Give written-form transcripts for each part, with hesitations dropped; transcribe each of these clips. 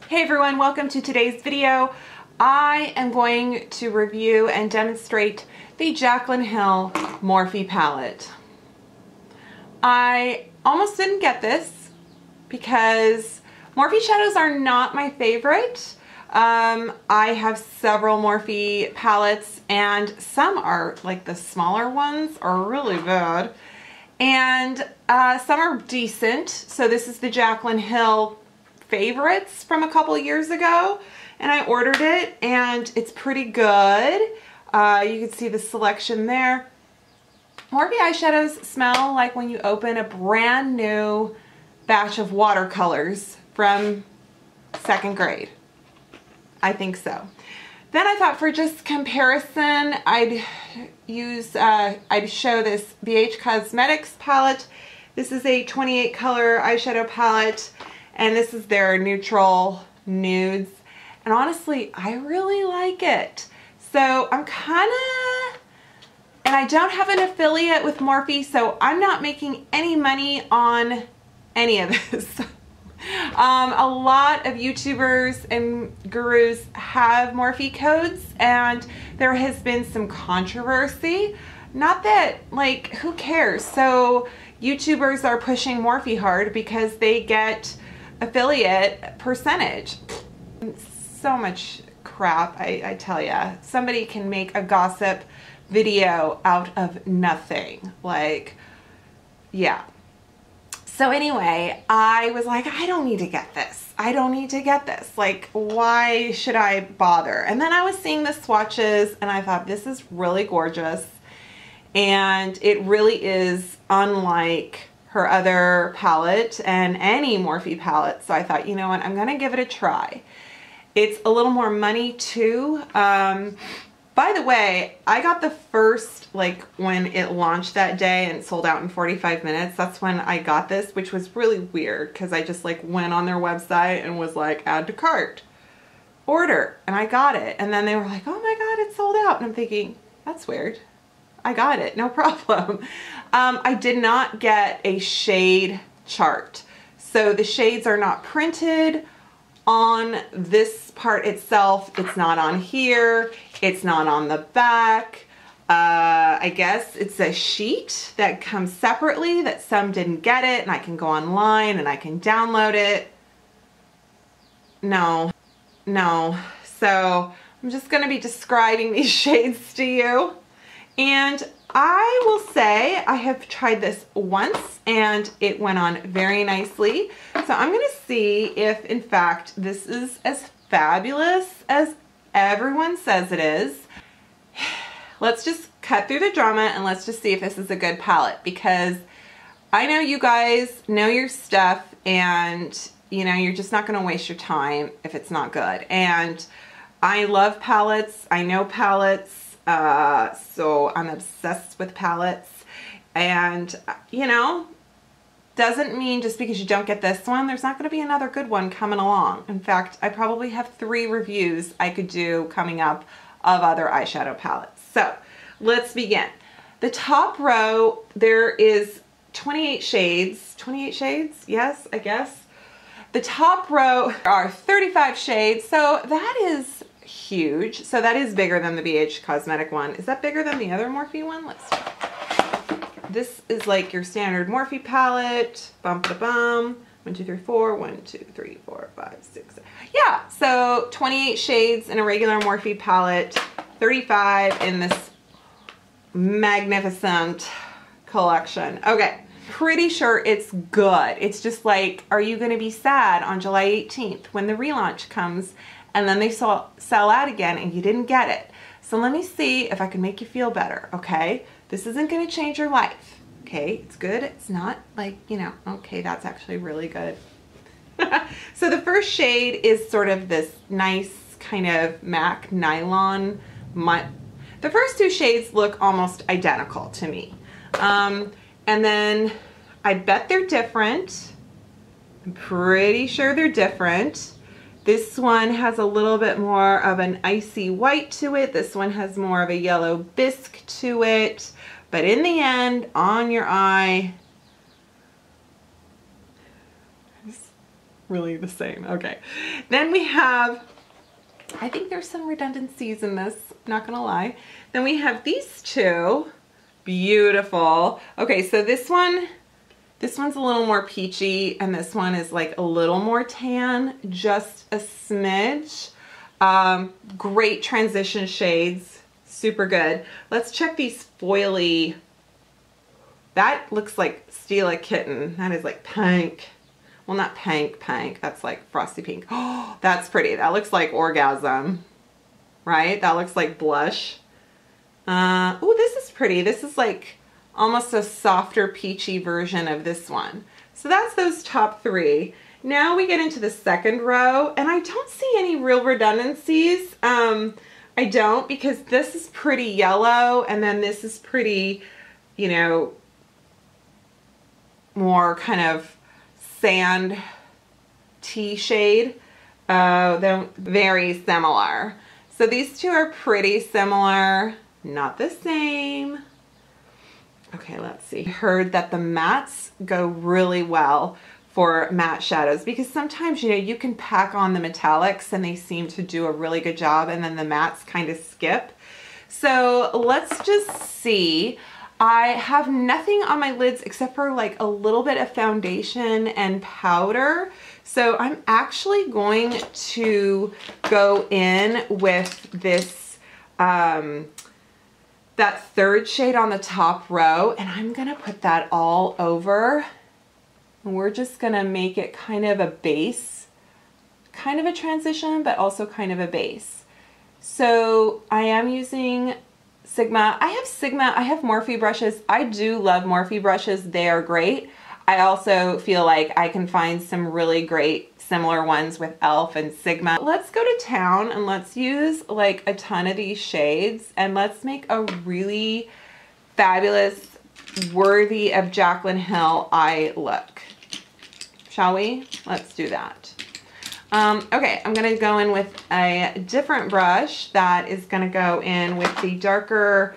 Hey everyone, welcome to today's video. I am going to review and demonstrate the Jaclyn Hill Morphe palette. I almost didn't get this because Morphe shadows are not my favorite. I have several Morphe palettes and some are, like the smaller ones, are really bad. And some are decent. So this is the Jaclyn Hill favorites from a couple years ago, and I ordered it and it's pretty good. You can see the selection there. Morphe eyeshadows smell like when you open a brand new batch of watercolors from second grade. I think so. Then I thought for just comparison, I'd show this BH Cosmetics palette. This is a 28 color eyeshadow palette, and this is their neutral nudes. And honestly, I really like it. So I'm and I don't have an affiliate with Morphe, so I'm not making any money on any of this. A lot of YouTubers and gurus have Morphe codes, and there has been some controversy. Not that, like, who cares? So YouTubers are pushing Morphe hard because they get affiliate percentage. So much crap, I tell ya. Somebody can make a gossip video out of nothing. Like, yeah. So anyway, I was like, I don't need to get this. I don't need to get this. Like, why should I bother? And then I was seeing the swatches and I thought, this is really gorgeous. And it really is unlike her other palette and any Morphe palette. So I thought, you know what, I'm gonna give it a try. It's a little more money too. By the way, I got the first, like when it launched that day and it sold out in 45 minutes, that's when I got this, which was really weird because I just like went on their website and was like, add to cart, order, and I got it. And then they were like, oh my God, it's sold out. And I'm thinking, that's weird. I got it, no problem. I did not get a shade chart. So the shades are not printed on this part itself. It's not on here. It's not on the back. I guess it's a sheet that comes separately that some didn't get it, and I can go online and I can download it. No. So I'm just gonna be describing these shades to you. And I will say I have tried this once and it went on very nicely. So I'm gonna see if in fact this is as fabulous as everyone says it is. Let's just cut through the drama and let's just see if this is a good palette, because I know you guys know your stuff and you know, you're just not gonna waste your time if it's not good. And I love palettes, I know palettes. So I'm obsessed with palettes, and you know, doesn't mean just because you don't get this one, there's not going to be another good one coming along. In fact, I probably have 3 reviews I could do coming up of other eyeshadow palettes. So let's begin. The top row, there is 28 shades. 28 shades? Yes, I guess. The top row are 35 shades, so that is huge. So that is bigger than the BH Cosmetic one. Is that bigger than the other Morphe one? Let's see. This is like your standard Morphe palette. Bum ba bum. 1, 2, 3, 4. 1, 2, 3, 4, 5, 6. Yeah. So 28 shades in a regular Morphe palette. 35 in this magnificent collection. Okay. Pretty sure it's good. It's just like, are you going to be sad on July 18th when the relaunch comes and then they sell out again and you didn't get it? So let me see if I can make you feel better, okay? This isn't gonna change your life, okay? It's good, it's not like, you know, okay, that's actually really good. So the first shade is sort of this nice kind of MAC nylon. The first 2 shades look almost identical to me. And then I bet they're different. I'm pretty sure they're different. This one has a little bit more of an icy white to it. This one has more of a yellow bisque to it. But in the end, on your eye, really the same. Okay. Then we have, I think there's some redundancies in this, not gonna lie. Then we have these two, beautiful. Okay, so this one's a little more peachy and this one is like a little more tan, just a smidge. Great transition shades, super good. Let's check these foily. That looks like Steal a Kitten. That is like pink. Well, not pink, that's like frosty pink. Oh, that's pretty. That looks like Orgasm, right? That looks like Blush. Oh, this is pretty. This is like almost a softer peachy version of this one. So that's those top three. Now we get into the second row, and I don't see any real redundancies. I don't, because this is pretty yellow, and then this is pretty, you know, more kind of sand tea shade. They're very similar. So these two are pretty similar, not the same. Okay, let's see. I heard that the mattes go really well for matte shadows, because sometimes, you know, you can pack on the metallics and they seem to do a really good job, and then the mattes kind of skip. So let's just see. I have nothing on my lids except for like a little bit of foundation and powder. So I'm actually going to go in with this, that third shade on the top row, and I'm gonna put that all over. And we're just gonna make it kind of a base, kind of a transition, but also kind of a base. So I am using Sigma. I have Morphe brushes. I do love Morphe brushes. They are great. I also feel like I can find some really great similar ones with e.l.f. and Sigma. Let's go to town and let's use like a ton of these shades, and let's make a really fabulous, worthy of Jaclyn Hill eye look. Shall we? Let's do that. Okay, I'm gonna go in with a different brush that is gonna go in with the darker,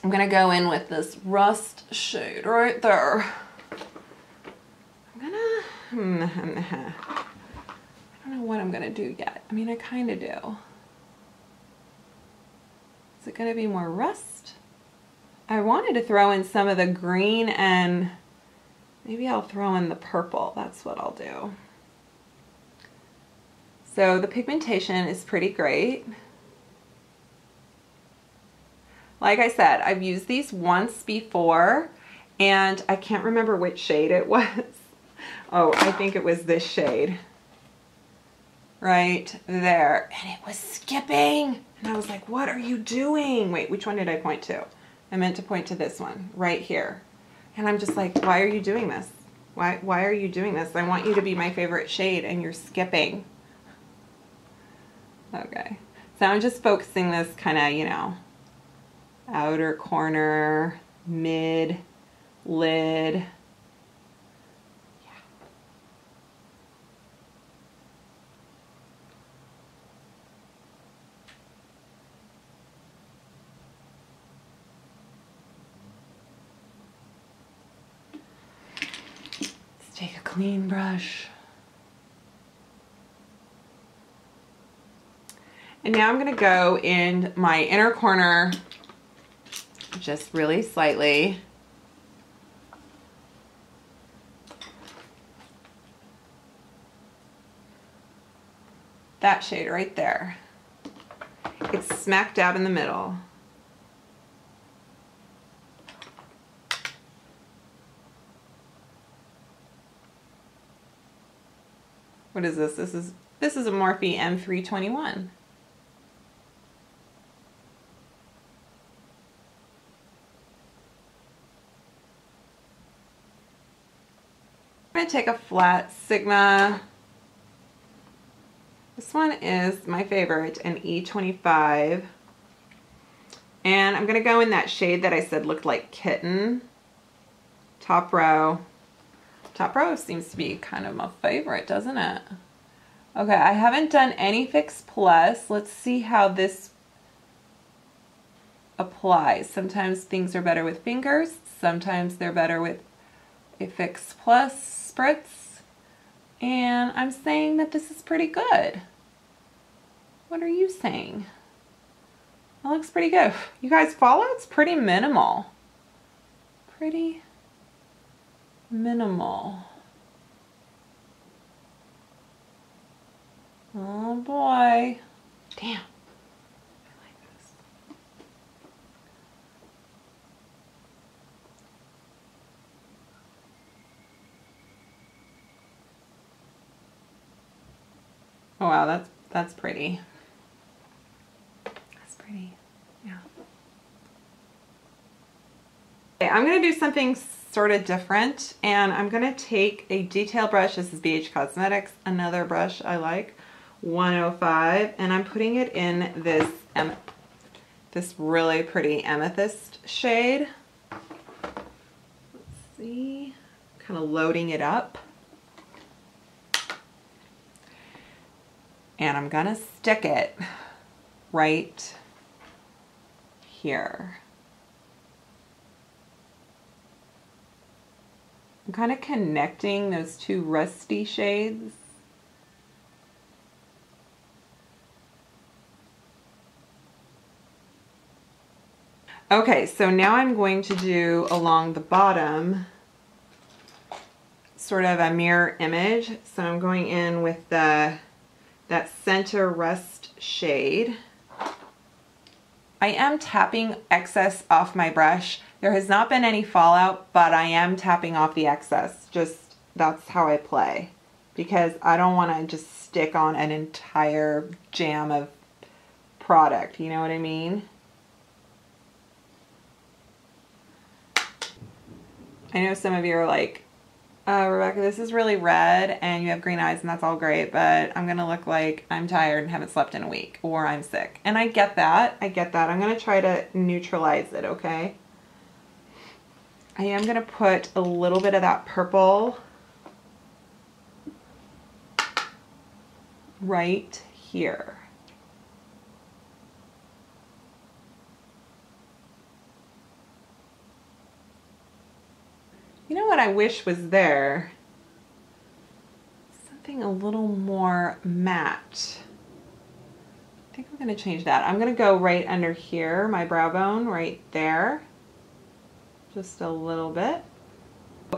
I'm gonna go in with this rust shade right there. I don't know what I'm gonna do yet. I mean, I kinda do. Is it gonna be more rust? I wanted to throw in some of the green, and maybe I'll throw in the purple. That's what I'll do. So the pigmentation is pretty great. Like I said, I've used these once before, and I can't remember which shade it was. Oh, I think it was this shade. Right there. And it was skipping. And I was like, what are you doing? Wait, which one did I point to? I meant to point to this one, right here. And I'm just like, why are you doing this? Why are you doing this? I want you to be my favorite shade, and you're skipping. Okay, so I'm just focusing this kind of, you know, outer corner, mid, lid. Yeah. Let's take a clean brush. And now I'm going to go in my inner corner, just really slightly. That shade right there. It's smack dab in the middle. What is this? This is a Morphe M321. I'm going to take a flat Sigma. This one is my favorite, an E25. And I'm going to go in that shade that I said looked like kitten. Top row. Top row seems to be kind of my favorite, doesn't it? Okay, I haven't done any Fix Plus. Let's see how this applies. Sometimes things are better with fingers. Sometimes they're better with a Fix Plus spritz. And I'm saying that this is pretty good. What are you saying? That looks pretty good. You guys, fallout's pretty minimal. Pretty minimal. Oh boy. Damn. Oh wow, that's pretty. That's pretty, yeah. Okay, I'm gonna do something sort of different, and I'm gonna take a detail brush. This is BH Cosmetics, another brush I like, 105, and I'm putting it in this really pretty amethyst shade. Let's see, kind of loading it up. And I'm gonna stick it right here. I'm kind of connecting those two rusty shades. Okay, so now I'm going to do along the bottom sort of a mirror image. So I'm going in with that center rust shade. I am tapping excess off my brush. There has not been any fallout, but I am tapping off the excess. Just, that's how I play, because I don't want to just stick on an entire jam of product. You know what I mean? I know some of you are like, Rebecca, this is really red and you have green eyes and that's all great, but I'm gonna look like I'm tired and haven't slept in a week, or I'm sick. And I get that. I get that. I'm gonna try to neutralize it, okay? I am gonna put a little bit of that purple right here. You know what I wish was there? Something a little more matte. I think I'm gonna change that. I'm gonna go right under here, my brow bone, right there. Just a little bit.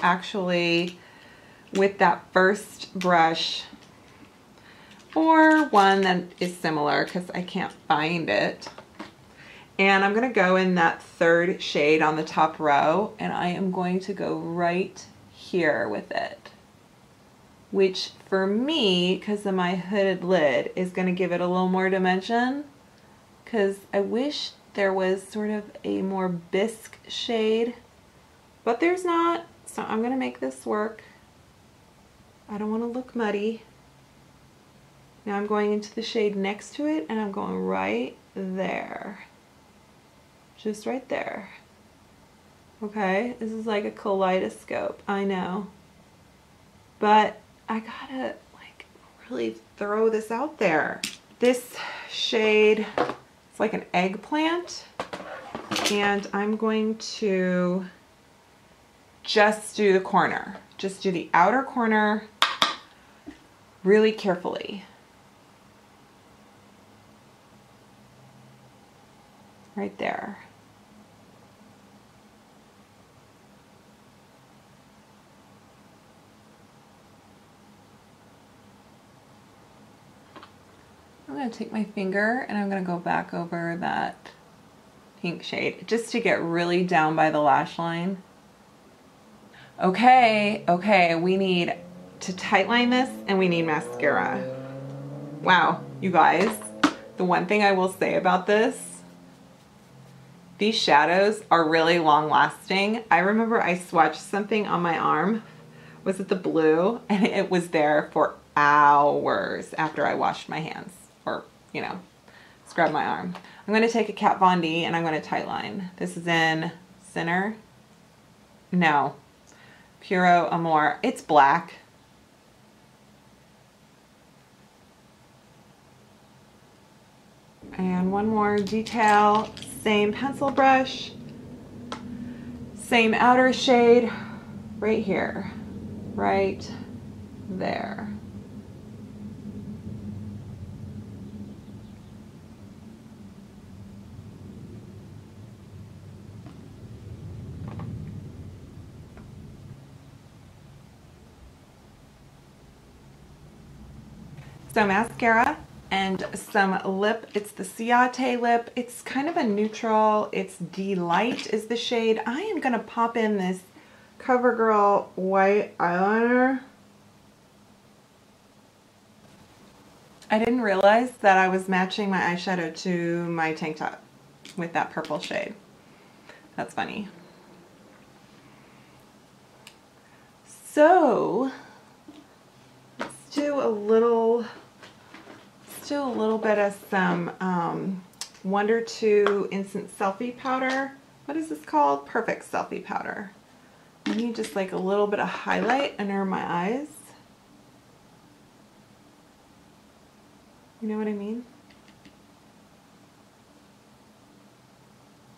Actually, with that first brush, or one that is similar, because I can't find it. And I'm gonna go in that third shade on the top row, and I am going to go right here with it. Which for me, because of my hooded lid, is gonna give it a little more dimension. Because I wish there was sort of a more bisque shade, but there's not. So I'm gonna make this work. I don't wanna look muddy. Now I'm going into the shade next to it, and I'm going right there. Just right there. Okay, this is like a kaleidoscope, I know. But I gotta like really throw this out there. This shade, it's like an eggplant, and I'm going to just do the corner. Just do the outer corner really carefully. Right there. I'm going to take my finger and I'm going to go back over that pink shade just to get really down by the lash line. Okay, we need to tightline this and we need mascara. Wow, you guys, the one thing I will say about this, these shadows are really long lasting. I remember I swatched something on my arm. Was it the blue? And it was there for hours after I washed my hands, or, you know, scrubbed my arm. I'm gonna take a Kat Von D and I'm gonna tightline. This is in Sinner. No, Puro Amor. It's black. And one more detail. Same pencil brush, same outer shade right here, right there. So mascara and some lip. It's the Ciate lip. It's kind of a neutral. It's Delight is the shade. I am gonna pop in this CoverGirl white eyeliner. I didn't realize that I was matching my eyeshadow to my tank top with that purple shade. That's funny. So let's do a little bit of some Wonder 2 Instant Selfie Powder. What is this called? Perfect Selfie Powder. I need just like a little bit of highlight under my eyes. You know what I mean?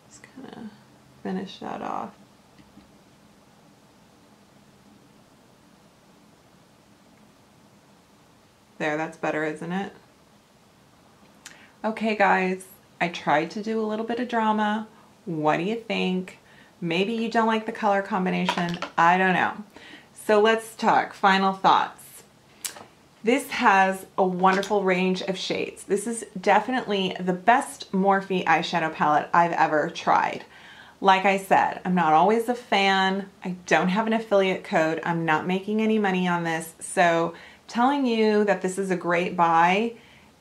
Just kind of finish that off. There, that's better, isn't it? Okay, guys, I tried to do a little bit of drama. What do you think? Maybe you don't like the color combination. I don't know. So let's talk final thoughts. This has a wonderful range of shades. This is definitely the best Morphe eyeshadow palette I've ever tried. Like I said, I'm not always a fan. I don't have an affiliate code. I'm not making any money on this. So telling you that this is a great buy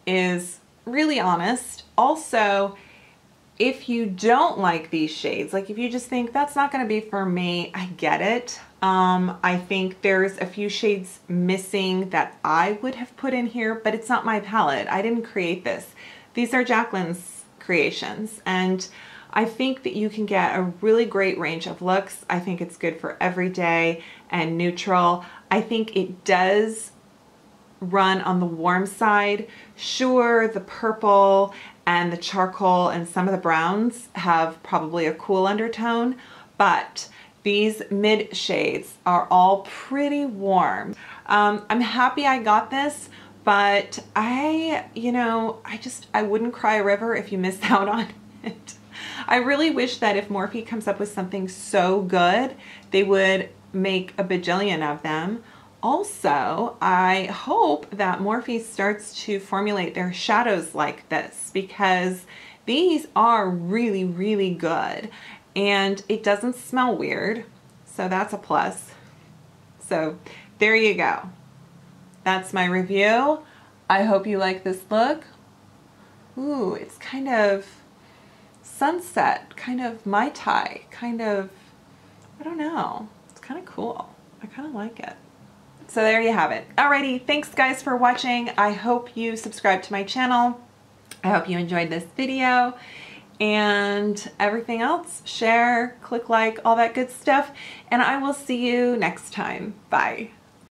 is really honest. Also, if you don't like these shades, like if you just think that's not going to be for me, I get it. I think there's a few shades missing that I would have put in here, but it's not my palette. I didn't create this. These are Jaclyn's creations, and I think that you can get a really great range of looks. I think it's good for everyday and neutral. I think it does run on the warm side. Sure, the purple and the charcoal and some of the browns have probably a cool undertone, but these mid shades are all pretty warm. I'm happy I got this, but I wouldn't cry a river if you missed out on it. I really wish that if Morphe comes up with something so good, they would make a bajillion of them. Also, I hope that Morphe starts to formulate their shadows like this, because these are really, really good and it doesn't smell weird. So that's a plus. So there you go. That's my review. I hope you like this look. Ooh, it's kind of sunset, kind of Mai Tai, kind of, I don't know. It's kind of cool. I kind of like it. So there you have it. Alrighty, thanks guys for watching. I hope you subscribe to my channel. I hope you enjoyed this video, and everything else, share, click like, all that good stuff, and I will see you next time. Bye.